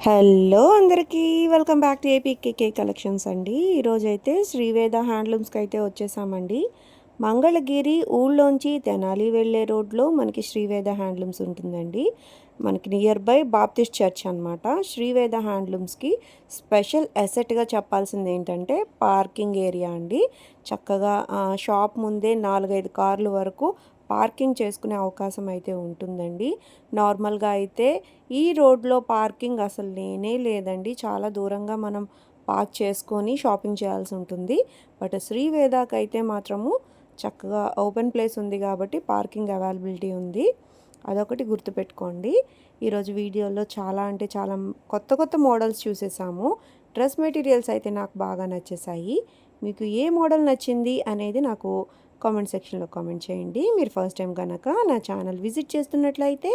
Hello అందరికీ welcome back to APKK collections అండి. ఈరోజైతే శ్రీవేద హ్యాండ్లూమ్స్కి అయితే వచ్చేసామండి. మంగళగిరి ఊళ్ళోంచి తెనాలి వెళ్ళే రోడ్లో మనకి శ్రీవేద హ్యాండ్లూమ్స్ ఉంటుందండి. మనకి నియర్ బై బాప్టిస్ట్ చర్చ్ అనమాట. శ్రీవేద హ్యాండ్లూమ్స్కి స్పెషల్ అసెట్గా చెప్పాల్సింది ఏంటంటే పార్కింగ్ ఏరియా అండి. చక్కగా షాప్ ముందే 4-5 కార్లు వరకు పార్కింగ్ చేసుకునే అవకాశం అయితే ఉంటుందండి. నార్మల్గా అయితే ఈ రోడ్లో పార్కింగ్ అసలు లేనే లేదండి. చాలా దూరంగా మనం పార్క్ చేసుకొని షాపింగ్ చేయాల్సి ఉంటుంది. బట్ శ్రీవేదాకి అయితే మాత్రము చక్కగా ఓపెన్ ప్లేస్ ఉంది కాబట్టి పార్కింగ్ అవైలబిలిటీ ఉంది. అదొకటి గుర్తుపెట్టుకోండి. ఈరోజు వీడియోలో చాలా అంటే చాలా కొత్త మోడల్స్ చూసేసాము. డ్రెస్ మెటీరియల్స్ అయితే నాకు బాగా నచ్చేసాయి. మీకు ఏ మోడల్ నచ్చింది అనేది నాకు కామెంట్ సెక్షన్లో కామెంట్ చేయండి. మీరు ఫస్ట్ టైం కనుక నా ఛానల్ విజిట్ చేస్తున్నట్లయితే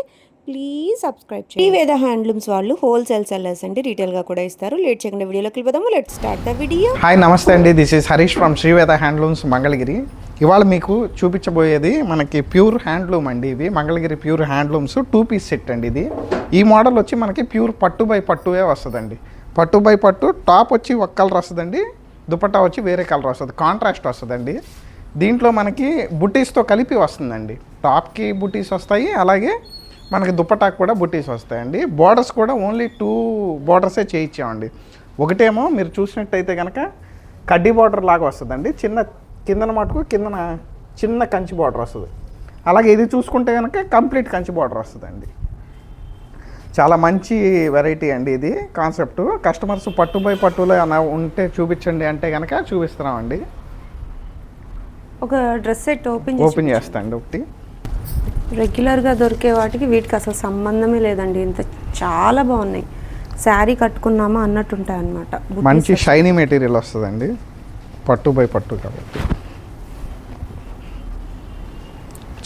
ప్లీజ్ సబ్స్క్రైబ్ చేయండి. శ్రీవేద హ్యాండ్లూమ్స్ వాళ్ళు హోల్సేల్ సెల్లర్స్ అండి, రీటైల్గా కూడా ఇస్తారు. లేట్ చేయకుండా వీడియోలోకి వెళ్ళిపోదాము. Let's start the video. Hi, నమస్తే అండి. This is Harish from Sriveda handlooms Mangalagiri. ఇవాళ మీకు చూపించబోయేది మనకి ప్యూర్ హ్యాండ్లూమ్ అండి. ఇవి Mangalagiri pure handlooms 2 piece set అండి. ఇది ఈ మోడల్ వచ్చి మనకి ప్యూర్ పట్టు బై పట్టువే వస్తుందండి. పట్టు బై పట్టు టాప్ వచ్చి ఒక కలర్ వస్తుందండి, దుపట్టా వచ్చి వేరే కలర్ వస్తుంది, కాంట్రాస్ట్ వస్తుందండి. దీంట్లో మనకి బుటీస్తో కలిపి వస్తుందండి. టాప్కి బుటీస్ వస్తాయి, అలాగే మనకి దుపట్టాకు కూడా బుటీస్ వస్తాయండి. బార్డర్స్ కూడా ఓన్లీ 2 బార్డర్సే చేయించామండి. ఒకటేమో మీరు చూసినట్టయితే కనుక కడ్డీ బార్డర్ లాగా వస్తుందండి, కిందన మటుకు కిందన చిన్న కంచి బార్డర్ వస్తుంది. అలాగే ఇది చూసుకుంటే కనుక కంప్లీట్ కంచి బార్డర్ వస్తుందండి. చాలా మంచి వెరైటీ అండి ఇది. కాన్సెప్ట్ కస్టమర్స్ పట్టు బై పట్టులో ఉంటే చూపించండి అంటే కనుక చూపిస్తున్నామండి. ఒక డ్రెస్ సెట్ ఓపెన్ చేస్తాండి. ఒకటి రెగ్యులర్గా దొరికే వాటికి వీటికి అసలు సంబంధమే లేదండి. ఇంత చాలా బాగున్నాయి. శారీ కట్టుకున్నామా అన్నట్టు ఉంటాయి అన్నమాట. మంచి షైనీ మెటీరియల్ వస్తుందండి, పట్టు బై పట్టు కాబట్టి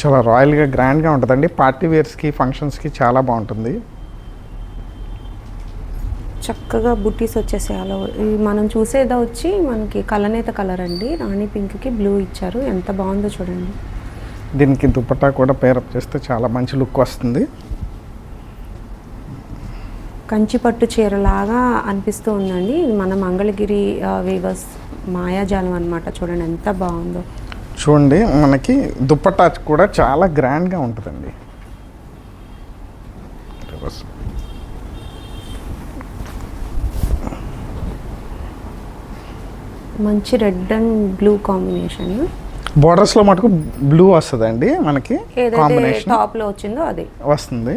చాలా రాయల్గా గ్రాండ్గా ఉంటుందండి. పార్టీ వేర్స్కి ఫంక్షన్స్కి చాలా బాగుంటుంది. చక్కగా బుట్టీస్ వచ్చేసాయి. అలా మనం చూసేదా వచ్చి మనకి కలనేత కలర్ అండి. రాణి పింక్కి బ్లూ ఇచ్చారు. ఎంత బాగుందో చూడండి. దీనికి దుపట్టా కూడా పేరప్ చేస్తే చాలా మంచి లుక్ వస్తుంది. కంచి పట్టు చీరలాగా అనిపిస్తూ ఉందండి. ఇది మన మంగళగిరి వీవర్స్ మాయాజాలం అనమాట. చూడండి ఎంత బాగుందో. చూడండి, మనకి దుపట్టా కూడా చాలా గ్రాండ్గా ఉంటుందండి. మంచి red and blue combination. Borders లో మటుకు బ్లూ వస్తుందండి. మనకి కాంబినేషన్ టాప్ లో వచ్చిందో అది వస్తుంది.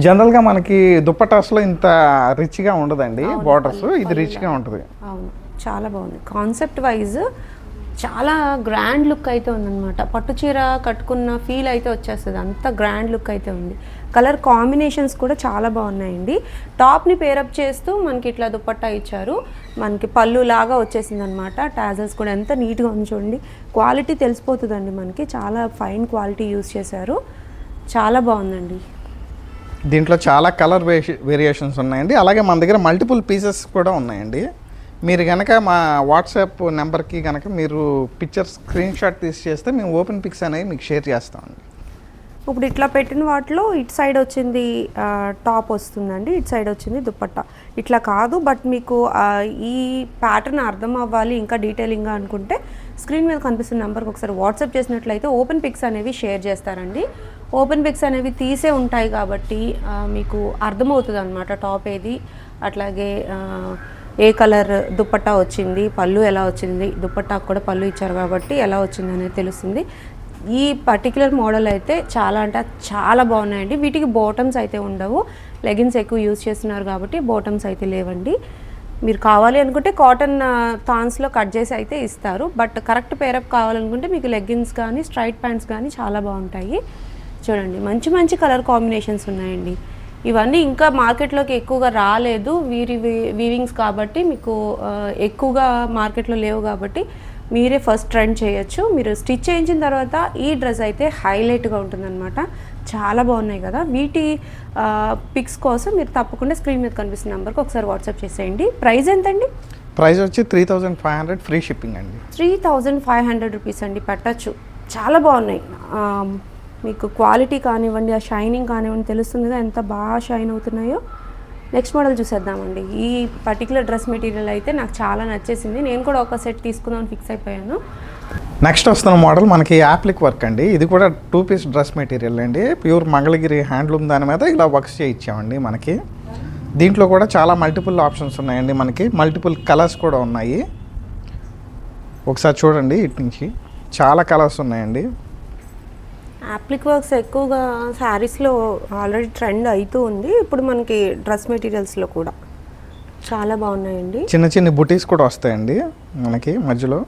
జనరల్గా మనకి దుపట్టాస్లో ఇంత రిచ్గా ఉండదండి బోర్డర్స్. ఇది రిచ్గా ఉంటుంది. అవును, చాలా బాగుంది. కాన్సెప్ట్ వైజ్ చాలా గ్రాండ్ లుక్ అయితే ఉందన్నమాట. పట్టు చీర కట్టుకున్న ఫీల్ అయితే వచ్చేస్తుంది. అంత గ్రాండ్ లుక్ అయితే ఉంది. కలర్ కాంబినేషన్స్ కూడా చాలా బాగున్నాయండి. టాప్ని పేరప్ చేస్తూ మనకి ఇట్లా దుపట్టా ఇచ్చారు. మనకి పళ్ళు లాగా వచ్చేసింది అనమాట. టాజల్స్ కూడా ఎంత నీట్గా ఉంది చూడండి. క్వాలిటీ తెలిసిపోతుందండి మనకి. చాలా ఫైన్ క్వాలిటీ యూస్ చేశారు. చాలా బాగుందండి. దీంట్లో చాలా కలర్ వేరియేషన్స్ ఉన్నాయండి. అలాగే మన దగ్గర మల్టిపుల్ పీసెస్ కూడా ఉన్నాయండి. మీరు కనుక మా వాట్సాప్ నెంబర్కి కనుక మీరు పిక్చర్ స్క్రీన్ షాట్ తీసి చేస్తే మేము ఓపెన్ పిక్స్ అనేవి మీకు షేర్ చేస్తామండి. ఇప్పుడు ఇట్లా పెట్టిన వాటిలో ఇటు సైడ్ వచ్చింది టాప్ వస్తుందండి, ఇటు సైడ్ వచ్చింది దుపట్టా. ఇట్లా కాదు, బట్ మీకు ఈ ప్యాటర్న్ అర్థం అవ్వాలి ఇంకా డీటెయిలింగ్గా అనుకుంటే స్క్రీన్ మీద కనిపిస్తున్న నెంబర్కి ఒకసారి వాట్సాప్ చేసినట్లయితే ఓపెన్ పిక్స్ అనేవి షేర్ చేస్తారండి. ఓపెన్ పిక్స్ అనేవి తీసే ఉంటాయి కాబట్టి మీకు అర్థమవుతుంది అనమాట టాప్ ఏది, అట్లాగే ఏ కలర్ దుపట్టా వచ్చింది, పళ్ళు ఎలా వచ్చింది, దుపట్టాకు కూడా పళ్ళు ఇచ్చారు కాబట్టి ఎలా వచ్చింది అనేది తెలుస్తుంది. ఈ పర్టిక్యులర్ మోడల్ అయితే చాలా అంటే చాలా బాగున్నాయండి. వీటికి బాటమ్స్ అయితే ఉండవు. లెగిన్స్ ఎక్కువ యూజ్ చేస్తున్నారు కాబట్టి బాటమ్స్ అయితే లేవండి. మీరు కావాలి అనుకుంటే కాటన్ థాన్స్లో కట్ చేసి అయితే ఇస్తారు. బట్ కరెక్ట్ పేరప్ కావాలనుకుంటే మీకు లెగ్గిన్స్ కానీ స్ట్రైట్ ప్యాంట్స్ కానీ చాలా బాగుంటాయి. చూడండి, మంచి మంచి కలర్ కాంబినేషన్స్ ఉన్నాయండి. ఇవన్నీ ఇంకా మార్కెట్లోకి ఎక్కువగా రాలేదు. వీవింగ్స్ కాబట్టి మీకు ఎక్కువగా మార్కెట్లో లేవు కాబట్టి మీరే ఫస్ట్ ట్రెండ్ చేయొచ్చు. మీరు స్టిచ్ చేయించిన తర్వాత ఈ డ్రెస్ అయితే హైలైట్గా ఉంటుందన్నమాట. చాలా బాగున్నాయి కదా. వీటి పిక్స్ కోసం మీరు తప్పకుండా స్క్రీన్ మీద కనిపిస్తున్న నెంబర్కి ఒకసారి వాట్సాప్ చేసేయండి. ప్రైస్ ఎంతండి? ప్రైస్ వచ్చి 3500 ఫ్రీ షిప్పింగ్ అండి. 3500 రూపీస్ అండి. పెట్టచ్చు. చాలా బాగున్నాయి. మీకు క్వాలిటీ కానివ్వండి, ఆ షైనింగ్ కానివ్వండి తెలుస్తుంది కదా ఎంత బాగా షైన్ అవుతున్నాయో. నెక్స్ట్ మోడల్ చూసేద్దామండి. ఈ పర్టికులర్ డ్రెస్ మెటీరియల్ అయితే నాకు చాలా నచ్చేసింది. నేను కూడా ఒక సెట్ తీసుకుందామని ఫిక్స్ అయిపోయాను. నెక్స్ట్ వస్తున్న మోడల్ మనకి యాప్లిక్ వర్క్ అండి. ఇది కూడా 2 పీస్ డ్రెస్ మెటీరియల్ అండి. ప్యూర్ మంగళగిరి హ్యాండ్లూమ్ దాని మీద ఇలా వర్క్స్ చేయించామండి మనకి. దీంట్లో కూడా చాలా మల్టిపుల్ ఆప్షన్స్ ఉన్నాయండి. మనకి మల్టిపుల్ కలర్స్ కూడా ఉన్నాయి. ఒకసారి చూడండి, ఇటు నుంచి చాలా కలర్స్ ఉన్నాయండి. యాప్లిక్ వర్క్స్ ఎక్కువగా శారీస్లో ఆల్రెడీ ట్రెండ్ అవుతూ ఉంది. ఇప్పుడు మనకి డ్రెస్ మెటీరియల్స్లో కూడా చాలా బాగున్నాయండి. చిన్న చిన్న బుటీస్ కూడా వస్తాయండి మనకి మధ్యలో.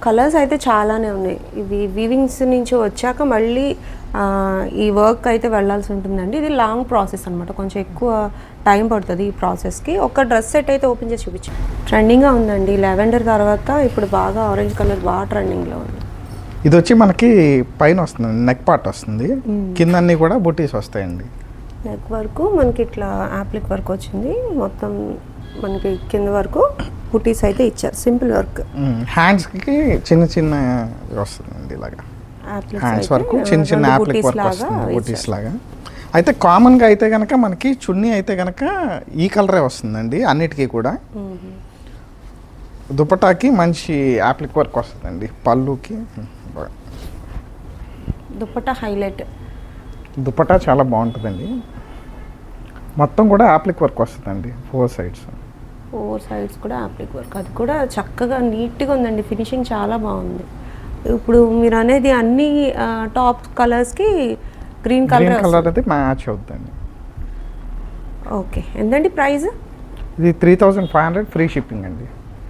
కలర్స్ అయితే చాలానే ఉన్నాయి. ఇవి వీవింగ్స్ నుంచి వచ్చాక మళ్ళీ ఈ వర్క్ అయితే వెళ్ళాల్సి ఉంటుందండి. ఇది లాంగ్ ప్రాసెస్ అనమాట, కొంచెం ఎక్కువ టైం పడుతుంది ఈ ప్రాసెస్కి. ఒక డ్రెస్ సెట్ అయితే ఓపెన్ చేసి చూపించాను. ట్రెండింగ్గా ఉందండి. లెవెండర్ తర్వాత ఇప్పుడు బాగా ఆరెంజ్ కలర్ బాగా ట్రెండింగ్లో ఉంది. ఇది వచ్చి మనకి పైన వస్తుంది, నెక్ పార్ట్ వస్తుంది, కింద అన్నీ కూడా బుటీస్ వస్తాయండి. నెక్ వరకు మనకి ఇట్లా యాప్లిక్ వర్క్ వచ్చింది. మొత్తం మనకి కింద వరకు బుటీస్ అయితే ఇచ్చారు. Simple work. హ్యాండ్స్కి చిన్న చిన్న వస్తుందండి ఇలాగా. హ్యాండ్స్ వరకు చిన్న చిన్న యాప్లిక్ వర్క్ వస్తుంది, బుటీస్ లాగా. అయితే కామన్గా అయితే కనుక మనకి చున్నీ అయితే కనుక ఈ కలరే వస్తుందండి అన్నిటికీ కూడా. దుపటాకి మంచి యాప్లిక్ వర్క్ వస్తుందండి. పళ్ళుకి దుపట్టా హైలైట్. దుపట్టా చాలా బాగుంటుందండి. మొత్తం కూడా యాప్లిక్ వర్క్ వస్తుందండి 4 సైడ్స్. 4 సైడ్స్ కూడా యాప్లిక్ వర్క్. అది కూడా చక్కగా నీట్గా ఉందండి. ఫినిషింగ్ చాలా బాగుంది. ఇప్పుడు మీరు అనేది అన్ని టాప్ కలర్స్కి గ్రీన్ కలర్ అయితే మ్యాచ్ అవుతుందండి. ఓకే, ఎంతండి ప్రైస్? ఇది 3500 ఫ్రీ షిప్పింగ్ అండి.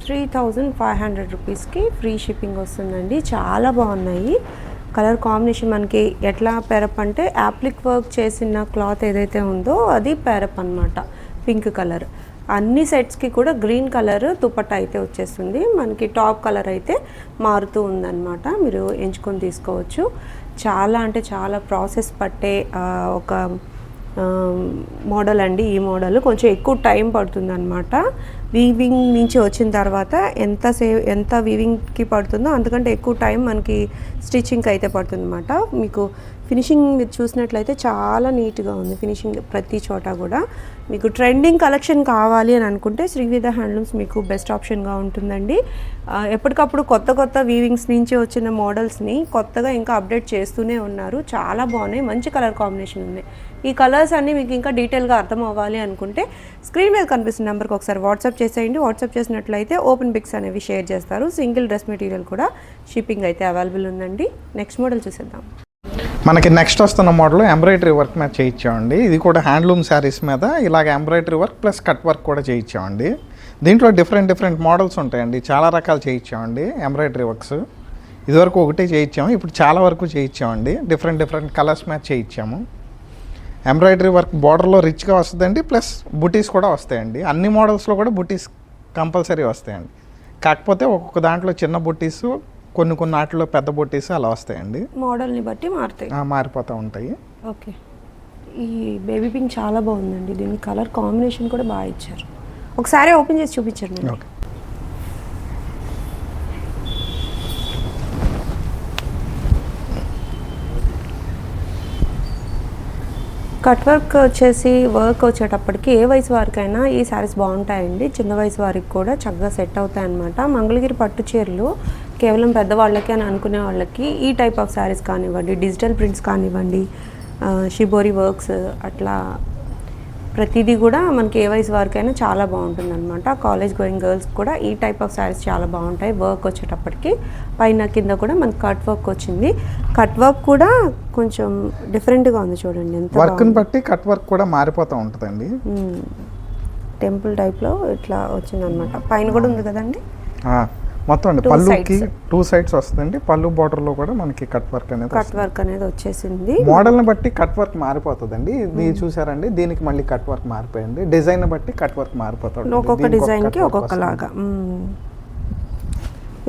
3500 రూపీస్కి ఫ్రీ షిప్పింగ్ వస్తుందండి. చాలా బాగున్నాయి. కలర్ కాంబినేషన్ మనకి ఎట్లా పేరప్ అంటే యాప్లిక్ వర్క్ చేసిన క్లాత్ ఏదైతే ఉందో అది పేరప్ అనమాట. Pink colour. అన్ని సెట్స్కి కూడా గ్రీన్ కలర్ దుపట్టా అయితే వచ్చేస్తుంది. మనకి టాప్ కలర్ అయితే మారుతూ ఉందన్నమాట. మీరు ఎంచుకొని తీసుకోవచ్చు. చాలా అంటే చాలా ప్రాసెస్ పట్టే ఒక మోడల్ అండి. ఈ మోడల్ కొంచెం ఎక్కువ టైం పడుతుంది అనమాట. వీవింగ్ నుంచి వచ్చిన తర్వాత ఎంత వీవింగ్కి పడుతుందో అంతకంటే ఎక్కువ టైం మనకి స్టిచ్చింగ్కి అయితే పడుతుంది అనమాట. మీకు ఫినిషింగ్ చూసినట్లయితే చాలా నీట్గా ఉంది. ఫినిషింగ్ ప్రతి చోట కూడా. మీకు ట్రెండింగ్ కలెక్షన్ కావాలి అని అనుకుంటే శ్రీవేద హ్యాండ్లూమ్స్ మీకు బెస్ట్ ఆప్షన్గా ఉంటుందండి. ఎప్పటికప్పుడు కొత్త వీవింగ్స్ నుంచి వచ్చిన మోడల్స్ని కొత్తగా ఇంకా అప్డేట్ చేస్తూనే ఉన్నారు. చాలా బాగున్నాయి. మంచి కలర్ కాంబినేషన్ ఉన్నాయి. ఈ కలర్స్ అన్నీ మీకు ఇంకా డీటెయిల్గా అర్థం అవ్వాలి అనుకుంటే స్క్రీన్ మీద కనిపిస్తున్న నెంబర్కి ఒకసారి వాట్సాప్ చేసేయండి. వాట్సాప్ చేసినట్లయితే ఓపెన్ పిక్స్ అనేవి షేర్ చేస్తారు. సింగిల్ డ్రెస్ మెటీరియల్ కూడా షిప్పింగ్ అయితే అవైలబుల్ ఉందండి. నెక్స్ట్ మోడల్ చూసేద్దాం. మనకి నెక్స్ట్ వస్తున్న మోడల్ ఎంబ్రాయిడరీ వర్క్ మీద చేయించామండి. ఇది కూడా హ్యాండ్లూమ్ శారీస్ మీద ఇలాగ embroidery work plus cut work కూడా చేయించామండి. దీంట్లో డిఫరెంట్ మోడల్స్ ఉంటాయండి. చాలా రకాలు చేయించామండి ఎంబ్రాయిడరీ వర్క్స్. ఇదివరకు ఒకటే చేయించాము, ఇప్పుడు చాలా వరకు చేయించామండి. డిఫరెంట్ కలర్స్ మీద చేయించాము. ఎంబ్రాయిడరీ వర్క్ బార్డర్లో రిచ్గా వస్తుందండి. ప్లస్ బుటీస్ కూడా వస్తాయండి. అన్ని మోడల్స్లో కూడా బుటీస్ కంపల్సరీ వస్తాయండి. కాకపోతే ఒక్కొక్క దాంట్లో చిన్న బుటీస్, కొన్ని వాటిలో పెద్ద బుటీస్ అలా వస్తాయండి. మోడల్ని బట్టి మారిపోతూ ఉంటాయి. ఓకే, ఈ బేబీ పింక్ చాలా బాగుందండి. దీని కలర్ కాంబినేషన్ కూడా బాగా ఇచ్చారు. ఒకసారి ఓపెన్ చేసి చూపించండి. ఓకే, కట్ వర్క్ వచ్చేటప్పటికి ఏ వయసు వారికైనా ఈ శారీస్ బాగుంటాయండి. చిన్న వయసు వారికి కూడా చక్కగా సెట్ అవుతాయి అన్నమాట. మంగళగిరి పట్టు చీరలు కేవలం పెద్దవాళ్ళకి అని అనుకునే వాళ్ళకి ఈ టైప్ ఆఫ్ శారీస్ కానివ్వండి, డిజిటల్ ప్రింట్స్ కానివ్వండి, షిబోరి వర్క్స్, అట్లా ప్రతిదీ కూడా మనకి ఏ వయసు వారికైనా చాలా బాగుంటుంది అనమాట. కాలేజ్ గోయింగ్ గర్ల్స్ కూడా ఈ టైప్ ఆఫ్ శారీస్ చాలా బాగుంటాయి. వర్క్ వచ్చేటప్పటికి పైన కింద కూడా మనకి కట్ వర్క్ వచ్చింది. కట్ వర్క్ కూడా కొంచెం డిఫరెంట్గా ఉంది చూడండి. ఎంత వర్క్ని బట్టి కట్ వర్క్ కూడా మారిపోతూ ఉంటుందండి. టెంపుల్ టైప్లో ఇట్లా వచ్చింది అనమాట. పైన కూడా ఉంది కదండి. మొత్తం అండి పళ్ళుకి 2 సైడ్స్ వస్తుందండి. పళ్ళు బార్డర్లో కూడా మనకి కట్ వర్క్ అనేది వచ్చేసింది. మోడల్ని బట్టి కట్ వర్క్ మారిపోతుందండి. ఇది చూసారండి, దీనికి మళ్ళీ కట్ వర్క్ మారిపోయింది. డిజైన్ బట్టి కట్ వర్క్ మారిపోతుంది. ఒక్కొక్క డిజైన్కి ఒక్కొక్కలాగా.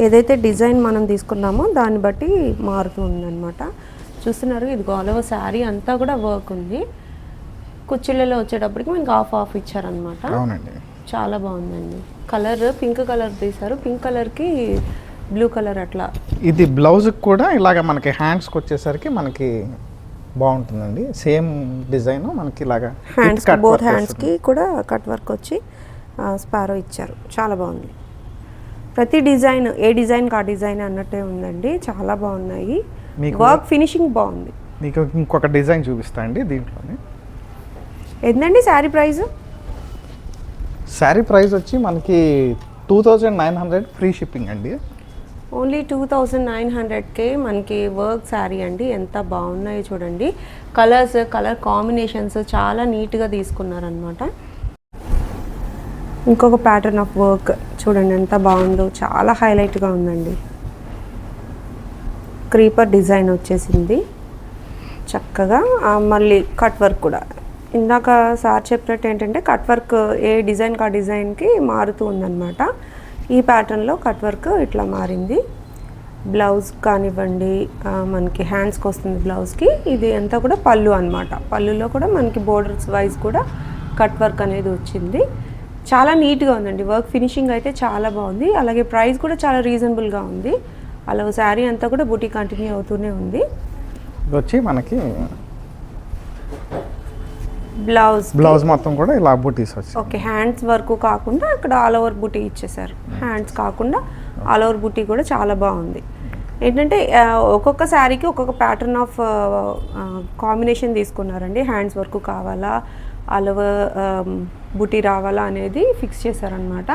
ఏదైతే డిజైన్ మనం తీసుకున్నామో దాన్ని బట్టి మారుతుంది అనమాట. చూస్తున్నారు, ఇది ఆల్ ఓవర్ శారీ అంతా కూడా వర్క్ ఉంది. కుచ్చిళ్ళలో వచ్చేటప్పటికి మనకి ఆఫ్ ఇచ్చారనమాట. అవునండి, చాలా బాగుందండి. కలర్ పింక్ కలర్ తీశారు. పింక్ కలర్కి బ్లూ కలర్ అట్లా. ఇది బ్లౌజ్కి కూడా ఇలాగ మనకి హ్యాండ్స్కి వచ్చేసరికి మనకి బాగుంటుందండి. సేమ్ డిజైన్ మనకి ఇలాగా హ్యాండ్స్ బోత్ హ్యాండ్స్కి కూడా కట్ వర్క్ వచ్చి స్పారో ఇచ్చారు. చాలా బాగుంది. ప్రతి డిజైన్ ఏ డిజైన్కి ఆ డిజైన్ అన్నట్టే ఉందండి. చాలా బాగున్నాయి. వర్క్ ఫినిషింగ్ బాగుంది. మీకు ఇంకొక డిజైన్ చూపిస్తా అండి దీంట్లోనే. ఏంటండి శారీ ప్రైస్? శారీ ప్రైస్ వచ్చి మనకి 2900 ఫ్రీ షిప్పింగ్ అండి. ఓన్లీ 2900కే మనకి వర్క్ శారీ అండి. ఎంత బాగున్నాయో చూడండి. కలర్స్, కలర్ కాంబినేషన్స్ చాలా నీట్గా తీసుకున్నారనమాట. ఇంకొక ప్యాటర్న్ ఆఫ్ వర్క్ చూడండి ఎంత బాగుందో. చాలా హైలైట్గా ఉందండి. క్రీపర్ డిజైన్ వచ్చేసింది చక్కగా. మళ్ళీ కట్ వర్క్ కూడా ఇందాక సార్ చెప్పినట్టు ఏంటంటే కట్ వర్క్ ఏ డిజైన్కి ఆ డిజైన్కి మారుతూ ఉందన్నమాట. ఈ ప్యాటర్న్లో కట్ వర్క్ ఇట్లా మారింది. బ్లౌజ్ కానివ్వండి, మనకి హ్యాండ్స్కి వస్తుంది బ్లౌజ్కి. ఇది అంతా కూడా పళ్ళు అనమాట. పళ్ళులో కూడా మనకి బోర్డర్స్ వైజ్ కూడా కట్ వర్క్ అనేది వచ్చింది. చాలా నీట్గా ఉందండి. వర్క్ ఫినిషింగ్ అయితే చాలా బాగుంది. అలాగే ప్రైస్ కూడా చాలా రీజనబుల్గా ఉంది. అలా శారీ అంతా కూడా బుటీ కంటిన్యూ అవుతూనే ఉంది. ఇది వచ్చి మనకి బ్లౌజ్ మొత్తం కూడా ఇలా బూటీస్ వచ్చాయి. ఓకే, హ్యాండ్స్ వర్క్ కాకుండా అక్కడ ఆల్ ఓవర్ బుటీ ఇచ్చేసారు. హ్యాండ్స్ కాకుండా ఆల్ ఓవర్ బుటీ కూడా చాలా బాగుంది. ఏంటంటే ఒక్కొక్క శారీకి ఒక్కొక్క ప్యాటర్న్ ఆఫ్ కాంబినేషన్ తీసుకున్నారండి. హ్యాండ్స్ వర్క్ కావాలా, ఆల్ ఓవర్ బుటీ రావాలా అనేది ఫిక్స్ చేశారనమాట.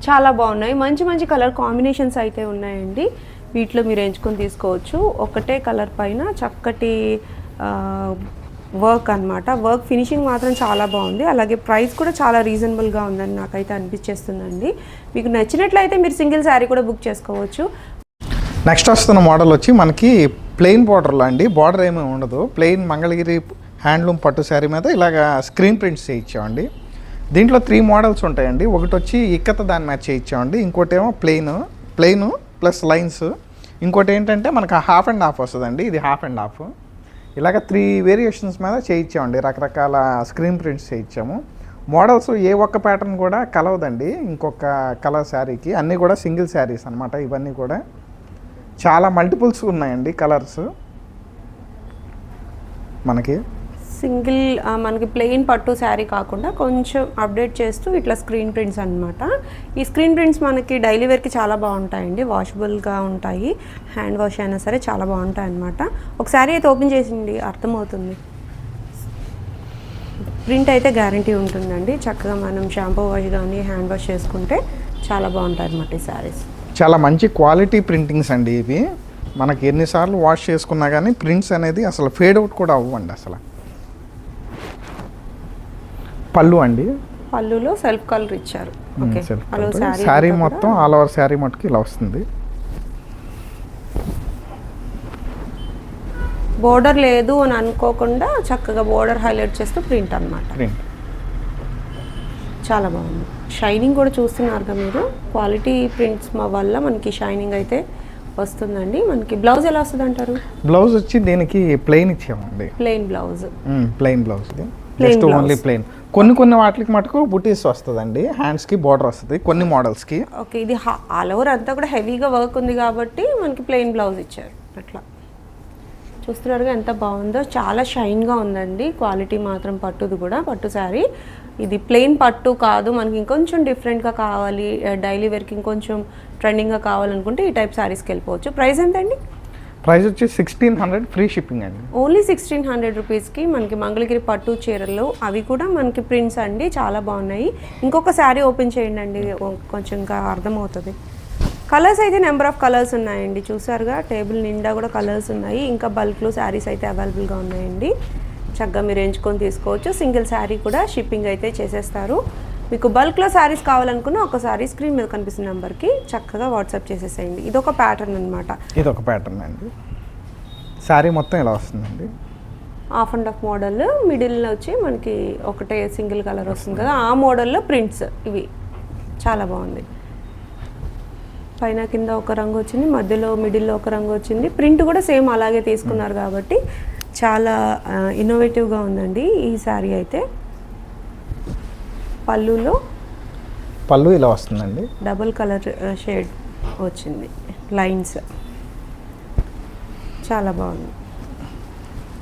చాలా బాగున్నాయి. మంచి మంచి కలర్ కాంబినేషన్స్ అయితే ఉన్నాయండి. వీటిలో మీరు ఎంచుకొని తీసుకోవచ్చు. ఒకటే కలర్ పైన చక్కటి వర్క్ అనమాట. వర్క్ ఫినిషింగ్ మాత్రం చాలా బాగుంది. అలాగే ప్రైస్ కూడా చాలా రీజనబుల్గా ఉందని నాకైతే అనిపించేస్తుందండి. మీకు నచ్చినట్లయితే మీరు సింగిల్ శారీ కూడా బుక్ చేసుకోవచ్చు. నెక్స్ట్ వస్తున్న మోడల్ వచ్చి మనకి ప్లెయిన్ బార్డర్లో అండి. బార్డర్ ఏమీ ఉండదు. ప్లెయిన్ మంగళగిరి హ్యాండ్లూమ్ పట్టు శారీ మీద ఇలాగా స్క్రీన్ ప్రింట్స్ చేయించామండి. దీంట్లో 3 మోడల్స్ ఉంటాయండి. ఒకటి వచ్చి ఇక్కత దాని మ్యాచ్ చేయించామండి. ఇంకోటి ఏమో ప్లెయిన్ ప్లస్ లైన్స్. ఇంకోటి ఏంటంటే మనకు హాఫ్ అండ్ హాఫ్ వస్తుందండి. ఇది హాఫ్ అండ్ హాఫ్. ఇలాగ 3 వేరియేషన్స్ మీద చేయించామండి. రకరకాల స్క్రీన్ ప్రింట్స్ చేయించాము. మోడల్స్ ఏ ఒక్క ప్యాటర్న్ కూడా కలవదండి ఇంకొక కలర్ శారీకి. అన్నీ కూడా సింగిల్ శారీస్ అనమాట. ఇవన్నీ కూడా చాలా మల్టిపుల్స్ ఉన్నాయండి కలర్స్. మనకి ప్లెయిన్ పట్టు శారీ కాకుండా కొంచెం అప్డేట్ చేస్తూ ఇట్లా స్క్రీన్ ప్రింట్స్ అనమాట. ఈ స్క్రీన్ ప్రింట్స్ మనకి డైలీ వేర్కి చాలా బాగుంటాయండి. వాషబుల్గా ఉంటాయి. హ్యాండ్ వాష్ అయినా సరే చాలా బాగుంటాయి అనమాట. ఒక శారీ అయితే ఓపెన్ చేసింది అర్థమవుతుంది. ప్రింట్ అయితే గ్యారంటీ ఉంటుందండి. చక్కగా మనం షాంపూ వాష్ కానీ హ్యాండ్ వాష్ చేసుకుంటే చాలా బాగుంటాయి అనమాట ఈ శారీస్. చాలా మంచి క్వాలిటీ ప్రింటింగ్స్ అండి ఇవి. మనకి ఎన్నిసార్లు వాష్ చేసుకున్నా కానీ ప్రింట్స్ అనేది అసలు ఫేడ్ అవుట్ కూడా అవ్వండి అసలు. పళ్ళు అండి. పళ్ళులో సెల్ఫ్ కలర్ ఇచ్చారు. ఓకే, శారీ మొత్తం ఆల్ ఓవర్ శారీ మటుకు ఇలా వస్తుంది. బోర్డర్ లేదు అని అనుకోకుండా చక్కగా బోర్డర్ హైలైట్ చేస్తూ ప్రింట్ అనమాట. చాలా బాగుంది. షైనింగ్ కూడా చూస్తున్నారుగా మీరు. క్వాలిటీ ప్రింట్స్ వల్ల మనకి షైనింగ్ అయితే వస్తుందండి. మనకి బ్లౌజ్ ఎలా వస్తుంది అంటారు? బ్లౌజ్ వచ్చి దీనికి ప్లెయిన్ ఇచ్చామండి. Plain blouse just only plain. కొన్ని వాటికి మటుకు బుటీస్ వస్తుందండి. హ్యాండ్స్కి బార్డర్ వస్తుంది కొన్ని మోడల్స్కి. ఓకే, ఇది ఆల్ ఓవర్ అంతా కూడా హెవీగా వర్క్ ఉంది కాబట్టి మనకి ప్లెయిన్ బ్లౌజ్ ఇచ్చారు. అట్లా చూస్తున్నారుగా ఎంత బాగుందో. చాలా షైన్గా ఉందండి. క్వాలిటీ మాత్రం పట్టుది కూడా పట్టు శారీ. ఇది ప్లెయిన్ పట్టు కాదు. మనకి ఇంకొంచెం డిఫరెంట్గా కావాలి, డైలీ వేర్కి ఇంకొంచెం ట్రెండింగ్గా కావాలనుకుంటే ఈ టైప్ శారీస్కి వెళ్ళిపోవచ్చు. ప్రైస్ ఎంత అండి? ప్రైస్ వచ్చి 1600 ఫ్రీ షిప్పింగ్ అండి. ఓన్లీ 1600 రూపీస్కి మనకి మంగళగిరి పట్టు చీరలు. అవి కూడా మనకి ప్రింట్స్ అండి. చాలా బాగున్నాయి. ఇంకొక శారీ ఓపెన్ చేయండి అండి, కొంచెం ఇంకా అర్థమవుతుంది. కలర్స్ అయితే నెంబర్ ఆఫ్ కలర్స్ ఉన్నాయండి. చూసారుగా టేబుల్ నిండా కూడా కలర్స్ ఉన్నాయి. ఇంకా బల్క్లో శారీస్ అయితే అవైలబుల్గా ఉన్నాయండి. చక్కగా మీరు ఎంచుకొని తీసుకోవచ్చు. సింగిల్ శారీ కూడా షిప్పింగ్ అయితే చేసేస్తారు. మీకు బల్క్లో శారీస్ కావాలనుకున్న ఒకసారి స్క్రీన్ మీద కనిపిస్తున్న నెంబర్కి చక్కగా వాట్సాప్ చేసేసేయండి. ఇదొక ప్యాటర్న్ అనమాట. ఇదొక ప్యాటర్న్ అండి. శారీ మొత్తం ఇలా వస్తుందండి. హాఫ్ అండ్ హాఫ్ మోడల్, మిడిల్లో వచ్చి మనకి ఒకటే సింగిల్ కలర్ వస్తుంది కదా, ఆ మోడల్లో ప్రింట్స్ ఇవి చాలా బాగుంది. పైన కింద ఒక రంగు వచ్చింది, మధ్యలో మిడిల్లో ఒక రంగు వచ్చింది. ప్రింట్ కూడా సేమ్ అలాగే తీసుకున్నారు కాబట్టి చాలా ఇన్నోవేటివ్గా ఉందండి ఈ శారీ అయితే. పళ్ళు ఇలా వస్తుందండి. డబుల్ కలర్ షేడ్ వచ్చింది, లైన్స్ చాలా బాగుంది.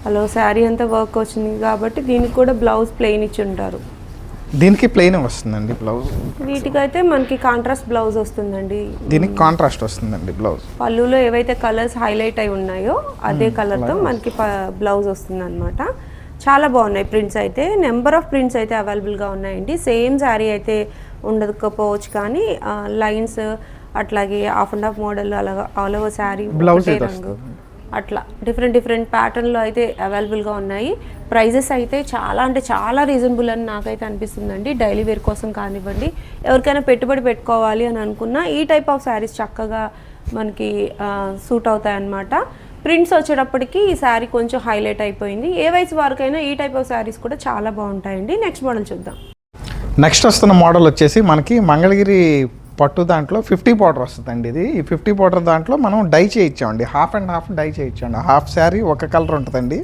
అలా శారీ అంతా వర్క్ వచ్చింది కాబట్టి దీనికి కూడా బ్లౌజ్ ప్లెయిన్ ఇచ్చి ఉంటారు. దీనికి ప్లెయిన్ వస్తుందండి బ్లౌజ్. వీటికైతే మనకి కాంట్రాస్ట్ బ్లౌజ్ వస్తుందండి. దీనికి కాంట్రాస్ట్ వస్తుందండి బ్లౌజ్. పళ్ళులో ఏవైతే కలర్స్ హైలైట్ అయి ఉన్నాయో అదే కలర్తో మనకి బ్లౌజ్ వస్తుంది అనమాట. చాలా బాగున్నాయి ప్రింట్స్ అయితే. నెంబర్ ఆఫ్ ప్రింట్స్ అయితే అవైలబుల్గా ఉన్నాయండి. సేమ్ శారీ అయితే ఉండకపోవచ్చు కానీ లైన్స్ అట్లాగే హాఫ్ అండ్ హాఫ్ మోడల్ అలాగా ఆల్ ఓవర్ శారీ బ్లౌజ్ రంగు అట్లా డిఫరెంట్ ప్యాటర్న్లో అయితే అవైలబుల్గా ఉన్నాయి. ప్రైజెస్ అయితే చాలా అంటే చాలా రీజనబుల్ అని నాకైతే అనిపిస్తుందండి. డైలీ వేర్ కోసం కానివ్వండి, ఎవరికైనా పెట్టుబడి పెట్టుకోవాలి అని అనుకున్నా ఈ టైప్ ఆఫ్ శారీస్ చక్కగా మనకి సూట్ అవుతాయి అన్నమాట. ప్రింట్స్ వచ్చేటప్పటికి ఈ శారీ కొంచెం హైలైట్ అయిపోయింది. ఏ వయసు వారికైనా ఈ టైప్ ఆఫ్ శారీస్ కూడా చాలా బాగుంటాయండి. నెక్స్ట్ మోడల్ చూద్దాం. నెక్స్ట్ వస్తున్న మోడల్ వచ్చేసి మనకి మంగళగిరి పట్టు దాంట్లో 50 బార్డర్ వస్తుందండి. ఇది ఈ 50 బార్డర్ దాంట్లో మనం డై చేయించామండి. హాఫ్ అండ్ హాఫ్ డై చేయించామండి. హాఫ్ శారీ ఒక కలర్ ఉంటుందండి,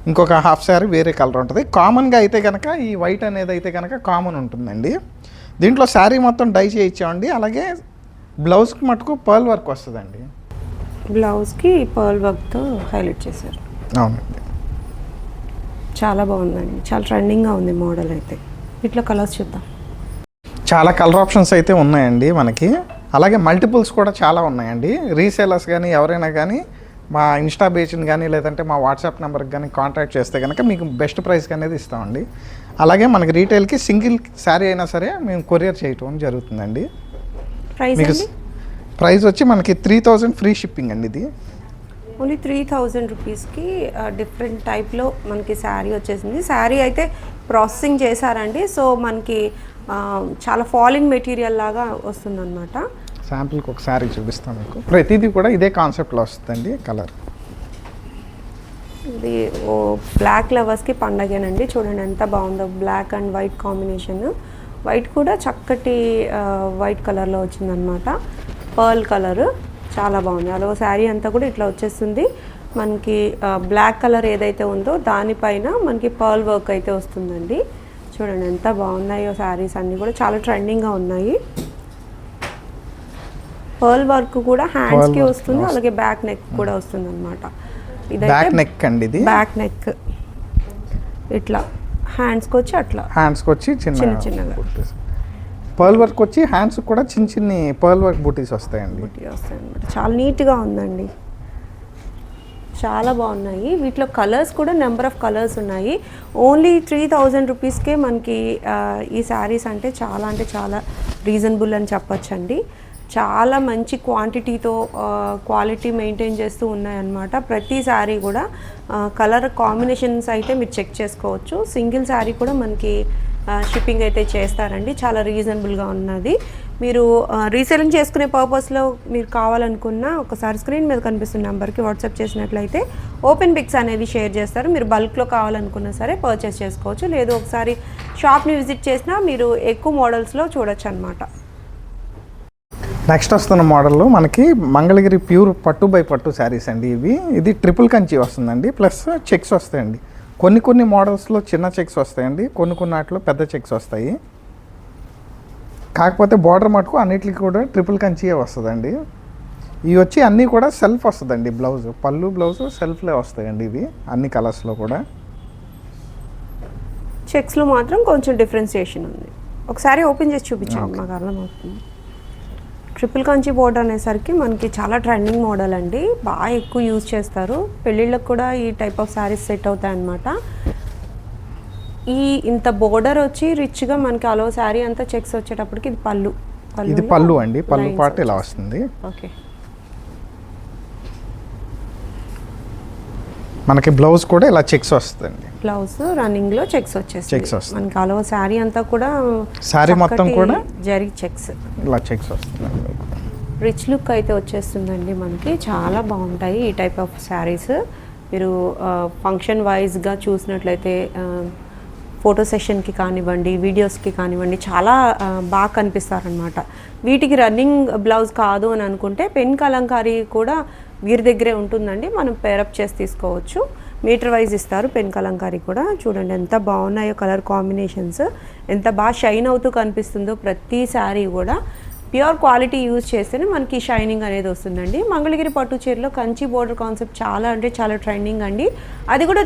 ఇంకొక హాఫ్ శారీ వేరే కలర్ ఉంటుంది. కామన్గా అయితే కనుక ఈ వైట్ అనేది అయితే కనుక కామన్ ఉంటుందండి. దీంట్లో శారీ మొత్తం డై చేయించామండి. అలాగే బ్లౌజ్కి మటుకు పర్ల్ వర్క్ వస్తుందండి. బ్లౌజ్కి పర్ల్ వర్క్తో హైలైట్ చేశారు. అవునండి, చాలా బాగుందండి. చాలా ట్రెండింగ్గా ఉంది మోడల్ అయితే. ఇట్లా కలర్స్ చూద్దాం. చాలా కలర్ ఆప్షన్స్ అయితే ఉన్నాయండి మనకి. అలాగే మల్టిపుల్స్ కూడా చాలా ఉన్నాయండి. రీసేలర్స్ కానీ ఎవరైనా కానీ మా ఇన్స్టా పేజ్ని కానీ లేదంటే మా వాట్సాప్ నెంబర్కి కానీ కాంటాక్ట్ చేస్తే కనుక మీకు బెస్ట్ ప్రైస్కి అనేది ఇస్తామండి. అలాగే మనకి రీటైల్కి సింగిల్ శారీ అయినా సరే మేము కొరియర్ చేయటం జరుగుతుందండి. మీకు ప్రైస్ వచ్చి మనకి 3000 ఫ్రీ షిప్పింగ్ అండి. ఇది ఓన్లీ 3000 రూపీస్కి డిఫరెంట్ టైప్లో మనకి శారీ వచ్చేసింది. శారీ అయితే ప్రాసెసింగ్ చేశారండి. సో మనకి చాలా ఫాలింగ్ మెటీరియల్ లాగా వస్తుందన్నమాట. శాంపుల్కి ఒక శారీ చూపిస్తాం మీకు. ప్రతిదీ కూడా ఇదే కాన్సెప్ట్లో వస్తుందండి. కలర్ ఇది బ్లాక్ లవర్స్కి పండగేనండి. చూడండి ఎంత బాగుందో, black and white combination. White కూడా చక్కటి వైట్ కలర్లో వచ్చిందనమాట. పర్ల్ కలర్ చాలా బాగుంది. అలా శారీ అంతా కూడా ఇట్లా వచ్చేస్తుంది. మనకి బ్లాక్ కలర్ ఏదైతే ఉందో దానిపైన మనకి పర్ల్ వర్క్ అయితే వస్తుందండి. చూడండి ఎంత బాగున్నాయో శారీస్ అన్నీ కూడా చాలా ట్రెండింగ్గా ఉన్నాయి. పర్ల్ వర్క్ కూడా హ్యాండ్స్కి వస్తుంది, అలాగే బ్యాక్ నెక్ కూడా వస్తుంది అనమాట. బ్యాక్ నెక్ అండి. ఇది బ్యాక్ నెక్ ఇట్లా హ్యాండ్స్కి వచ్చి అట్లా హ్యాండ్స్కి వచ్చి చిన్నగా పర్ల్ వర్క్ వచ్చి హ్యాండ్స్ కూడా చిన్ని పర్ల్ వర్క్ బూటీస్ వస్తాయండి. వస్తాయి అనమాట. చాలా నీట్గా ఉందండి. చాలా బాగున్నాయి. వీటిలో కలర్స్ కూడా నెంబర్ ఆఫ్ కలర్స్ ఉన్నాయి. ఓన్లీ 3000 రూపీస్కే మనకి ఈ శారీస్ అంటే చాలా రీజనబుల్ అని చెప్పొచ్చండి. చాలా మంచి క్వాంటిటీతో క్వాలిటీ మెయింటైన్ చేస్తూ ఉన్నాయన్నమాట. ప్రతి శారీ కూడా కలర్ కాంబినేషన్స్ అయితే మీరు చెక్ చేసుకోవచ్చు. సింగిల్ శారీ కూడా మనకి షిప్పింగ్ అయితే చేస్తారండి. చాలా రీజనబుల్గా ఉన్నది. మీరు రీసేలింగ్ చేసుకునే పర్పస్లో మీరు కావాలనుకున్న ఒకసారి స్క్రీన్ మీద కనిపిస్తున్న నెంబర్కి వాట్సాప్ చేసినట్లయితే ఓపెన్ పిక్స్ అనేవి షేర్ చేస్తారు. మీరు బల్క్లో కావాలనుకున్నా సరే పర్చేస్ చేసుకోవచ్చు. లేదు ఒకసారి షాప్ని విజిట్ చేసినా మీరు ఎక్కువ మోడల్స్లో చూడొచ్చు అనమాట. నెక్స్ట్ వస్తున్న మోడల్లో మనకి మంగళగిరి ప్యూర్ పట్టు బై పట్టు శారీస్ అండి. ఇది ట్రిపుల్ కంచి వస్తుందండి, ప్లస్ చెక్స్ వస్తాయండి. కొన్ని మోడల్స్లో చిన్న చెక్స్ వస్తాయండి, కొన్ని వాటిలో పెద్ద చెక్స్ వస్తాయి. కాకపోతే బార్డర్ మటుకు అన్నిటికీ కూడా ట్రిపుల్ కంచియే వస్తుందండి. ఇవి వచ్చి అన్నీ కూడా సెల్ఫ్ వస్తుందండి. బ్లౌజ్ పళ్ళు బ్లౌజ్ సెల్ఫ్లే వస్తాయండి. ఇవి అన్ని కలర్స్లో కూడా. చెక్స్లో మాత్రం కొంచెం డిఫరెన్సియేషన్ ఉంది. ఒకసారి ఓపెన్ చేసి చూపించండి, మాకు అర్థమవుతుంది. ట్రిపుల్ కంచి బోర్డర్ అనేసరికి మనకి చాలా ట్రెండింగ్ మోడల్ అండి. బాగా ఎక్కువ యూజ్ చేస్తారు. పెళ్ళిళ్ళకి కూడా ఈ టైప్ ఆఫ్ శారీస్ సెట్ అవుతాయి అన్నమాట. ఇంత బోర్డర్ వచ్చి రిచ్గా మనకి అలో శారీ అంతా చెక్స్ వచ్చేటప్పటికి ఇది పళ్ళు అండి. పళ్ళు పాటు ఇలా వస్తుంది. ఓకే. మనకి బ్లౌజ్ కూడా ఇలా చెక్స్ వస్తుందండి. బ్లౌజ్ రన్నింగ్ లో చెక్స్ వచ్చేస్తాయి. మనకి అలో శారీ అంతా కూడా శారీ మొత్తం కూడా జరీ చెక్స్ ఇలా చెక్స్ వస్తుంది. రిచ్ లుక్ అయితే వచ్చేస్తుందండి. మనకి చాలా బాగుంటాయి ఈ టైప్ ఆఫ్ శారీస్. మీరు ఫంక్షన్ వైజ్గా చూసినట్లయితే ఫోటో సెషన్కి కానివ్వండి, వీడియోస్కి కానివ్వండి చాలా బాగా కనిపిస్తారనమాట. వీటికి రన్నింగ్ బ్లౌజ్ కాదు అని అనుకుంటే పెన్ కలంకారీ కూడా వీరి దగ్గరే ఉంటుందండి. మనం పేరప్ చేసి తీసుకోవచ్చు. మీటర్ వైజ్ ఇస్తారు పెన్ కలంకారీ కూడా. చూడండి ఎంత బాగున్నాయో కలర్ కాంబినేషన్స్, ఎంత బాగా షైన్ అవుతూ కనిపిస్తుందో ప్రతి శారీ కూడా. ప్యూర్ క్వాలిటీ యూజ్ చేస్తేనే మనకి షైనింగ్ అనేది వస్తుందండి. మంగళగిరి పట్టు చీరలో కంచి బోర్డర్ కాన్సెప్ట్ చాలా అంటే చాలా ట్రెండింగ్ అండి. అది కూడా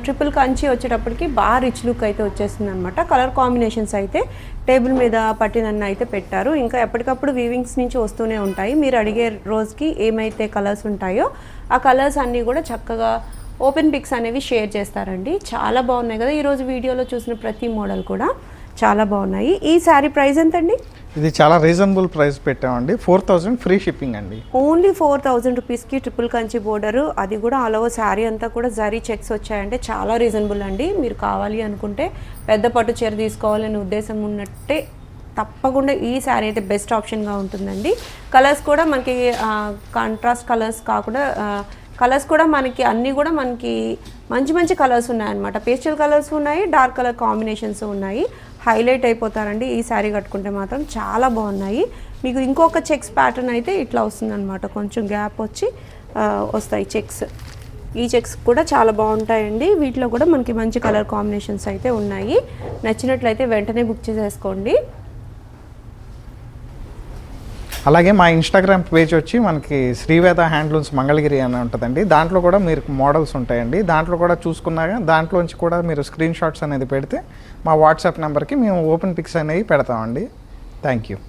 ట్రిపుల్ కంచి వచ్చేటప్పటికి బాగా రిచ్ లుక్ అయితే వచ్చేస్తుంది అనమాట. కలర్ కాంబినేషన్స్ అయితే టేబుల్ మీద పట్టినన్న అయితే పెట్టారు. ఇంకా ఎప్పటికప్పుడు వీవింగ్స్ నుంచి వస్తూనే ఉంటాయి. మీరు అడిగే రోజుకి ఏమైతే కలర్స్ ఉంటాయో ఆ కలర్స్ అన్నీ కూడా చక్కగా ఓపెన్ పిక్స్ అనేవి షేర్ చేస్తారండి. చాలా బాగున్నాయి కదా, ఈరోజు వీడియోలో చూసిన ప్రతి మోడల్ కూడా చాలా బాగున్నాయి. ఈ శారీ ప్రైస్ ఎంతండి? ఇది చాలా రీజనబుల్ ప్రైస్ పెట్టామండి. 4000 ఫ్రీ షిప్పింగ్ అండి. ఓన్లీ 4000 రూపీస్కి ట్రిపుల్ కంచి బోర్డరు, అది కూడా ఆల్ ఓవర్ శారీ అంతా కూడా జరీ చెక్స్ వచ్చాయంటే చాలా రీజనబుల్ అండి. మీరు కావాలి అనుకుంటే పెద్ద పట్టు చీర తీసుకోవాలనే ఉద్దేశం ఉన్నట్టే తప్పకుండా ఈ శారీ అయితే బెస్ట్ ఆప్షన్గా ఉంటుందండి. కలర్స్ కూడా మనకి కాంట్రాస్ట్ కలర్స్ కాకుండా కలర్స్ కూడా మనకి అన్నీ కూడా మనకి మంచి మంచి కలర్స్ ఉన్నాయన్నమాట. పేస్టల్ కలర్స్ ఉన్నాయి, డార్క్ కలర్ కాంబినేషన్స్ ఉన్నాయి. హైలైట్ అయిపోతారండి ఈ శారీ కట్టుకుంటే మాత్రం. చాలా బాగున్నాయి. మీకు ఇంకొక చెక్స్ ప్యాటర్న్ అయితే ఇట్లా వస్తుందన్నమాట, కొంచెం గ్యాప్ వచ్చి వస్తాయి చెక్స్. ఈ చెక్స్ కూడా చాలా బాగుంటాయండి. వీటిలో కూడా మనకి మంచి కలర్ కాంబినేషన్స్ అయితే ఉన్నాయి. నచ్చినట్లయితే వెంటనే బుక్ చేసేసుకోండి. అలాగే మా ఇన్స్టాగ్రామ్ పేజ్ వచ్చి మనకి శ్రీవేద హ్యాండ్లూమ్స్ మంగళగిరి అని ఉంటుందండి. దాంట్లో కూడా మీరు మోడల్స్ ఉంటాయండి. దాంట్లో కూడా చూసుకున్నాక దాంట్లోంచి కూడా మీరు స్క్రీన్ షాట్స్ అనేది పెడితే మా వాట్సాప్ నెంబర్కి మేము ఓపెన్ పిక్స్ అనేవి పెడతామండి. Thank you.